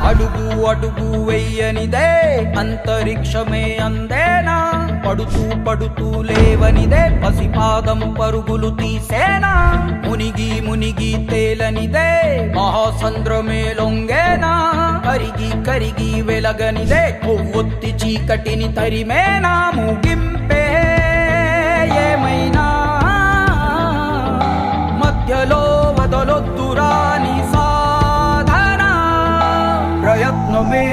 అడుగు అడుగు వెయ్యనిదే అంతరిక్షమే అందేనా, పడుతూ పడుతూ లేవనిదే పసిపాదం పరుగులు తీసేనా, మునిగి మునిగి తేలనిదే మహాసంద్రమే లొంగేనా, కరిగి కరిగి వెలగనిదే కొవ్వొత్తి చీకటిని తరిమేనా, ముగింపే ఏమైనా మధ్యలో వదలొద్దురా నీ సాధన, ప్రయత్నమే